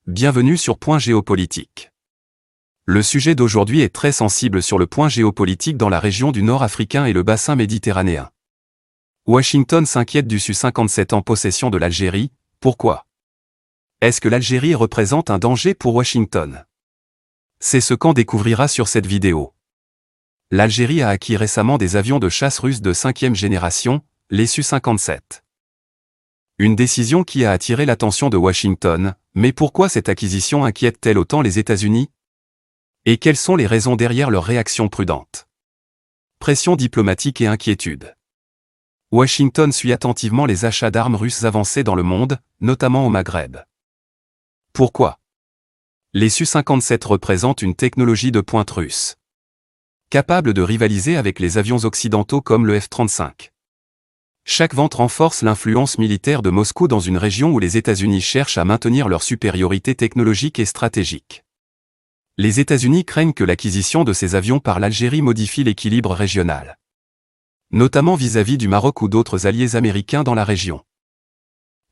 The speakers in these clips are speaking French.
Bienvenue sur Point Géopolitique. Le sujet d'aujourd'hui est très sensible sur le point géopolitique dans la région du Nord africain et le bassin méditerranéen. Washington s'inquiète du Su-57 en possession de l'Algérie. Pourquoi? Est-ce que l'Algérie représente un danger pour Washington? C'est ce qu'on découvrira sur cette vidéo. L'Algérie a acquis récemment des avions de chasse russes de 5e génération, les Su-57. Une décision qui a attiré l'attention de Washington, mais pourquoi cette acquisition inquiète-t-elle autant les États-Unis? Et quelles sont les raisons derrière leur réaction prudente? Pression diplomatique et inquiétude. Washington suit attentivement les achats d'armes russes avancées dans le monde, notamment au Maghreb. Pourquoi? Les Su-57 représentent une technologie de pointe russe, capable de rivaliser avec les avions occidentaux comme le F-35. Chaque vente renforce l'influence militaire de Moscou dans une région où les États-Unis cherchent à maintenir leur supériorité technologique et stratégique. Les États-Unis craignent que l'acquisition de ces avions par l'Algérie modifie l'équilibre régional, notamment vis-à-vis du Maroc ou d'autres alliés américains dans la région.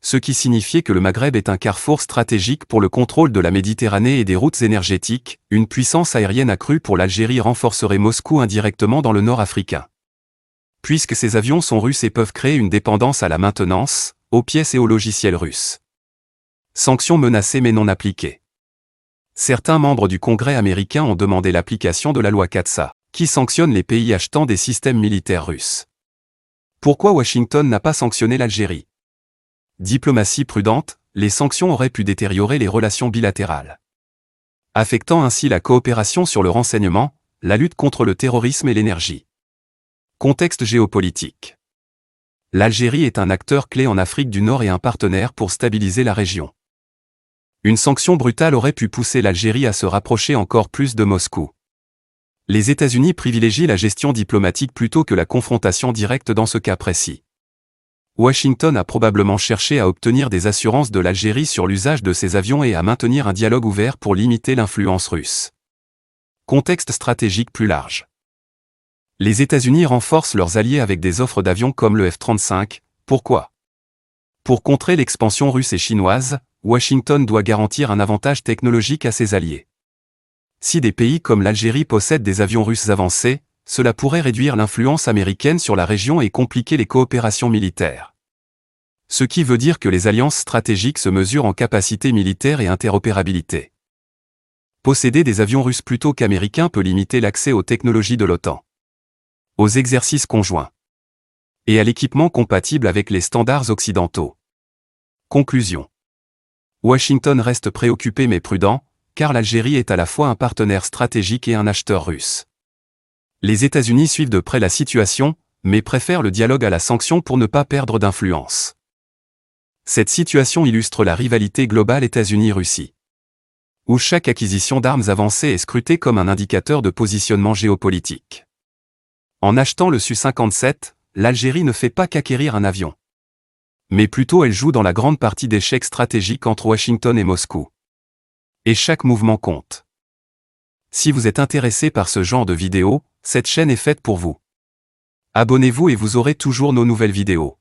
Ce qui signifiait que le Maghreb est un carrefour stratégique pour le contrôle de la Méditerranée et des routes énergétiques. Une puissance aérienne accrue pour l'Algérie renforcerait Moscou indirectement dans le nord africain, puisque ces avions sont russes et peuvent créer une dépendance à la maintenance, aux pièces et aux logiciels russes. Sanctions menacées mais non appliquées. Certains membres du Congrès américain ont demandé l'application de la loi CAATSA, qui sanctionne les pays achetant des systèmes militaires russes. Pourquoi Washington n'a pas sanctionné l'Algérie? Diplomatie prudente, les sanctions auraient pu détériorer les relations bilatérales, affectant ainsi la coopération sur le renseignement, la lutte contre le terrorisme et l'énergie. Contexte géopolitique. L'Algérie est un acteur clé en Afrique du Nord et un partenaire pour stabiliser la région. Une sanction brutale aurait pu pousser l'Algérie à se rapprocher encore plus de Moscou. Les États-Unis privilégient la gestion diplomatique plutôt que la confrontation directe dans ce cas précis. Washington a probablement cherché à obtenir des assurances de l'Algérie sur l'usage de ses avions et à maintenir un dialogue ouvert pour limiter l'influence russe. Contexte stratégique plus large. Les États-Unis renforcent leurs alliés avec des offres d'avions comme le F-35. Pourquoi? Pour contrer l'expansion russe et chinoise, Washington doit garantir un avantage technologique à ses alliés. Si des pays comme l'Algérie possèdent des avions russes avancés, cela pourrait réduire l'influence américaine sur la région et compliquer les coopérations militaires. Ce qui veut dire que les alliances stratégiques se mesurent en capacité militaire et interopérabilité. Posséder des avions russes plutôt qu'américains peut limiter l'accès aux technologies de l'OTAN, aux exercices conjoints et à l'équipement compatible avec les standards occidentaux. Conclusion. Washington reste préoccupé mais prudent, car l'Algérie est à la fois un partenaire stratégique et un acheteur russe. Les États-Unis suivent de près la situation, mais préfèrent le dialogue à la sanction pour ne pas perdre d'influence. Cette situation illustre la rivalité globale États-Unis-Russie, où chaque acquisition d'armes avancées est scrutée comme un indicateur de positionnement géopolitique. En achetant le Su-57, l'Algérie ne fait pas qu'acquérir un avion, mais plutôt elle joue dans la grande partie d'échecs stratégiques entre Washington et Moscou. Et chaque mouvement compte. Si vous êtes intéressé par ce genre de vidéos, cette chaîne est faite pour vous. Abonnez-vous et vous aurez toujours nos nouvelles vidéos.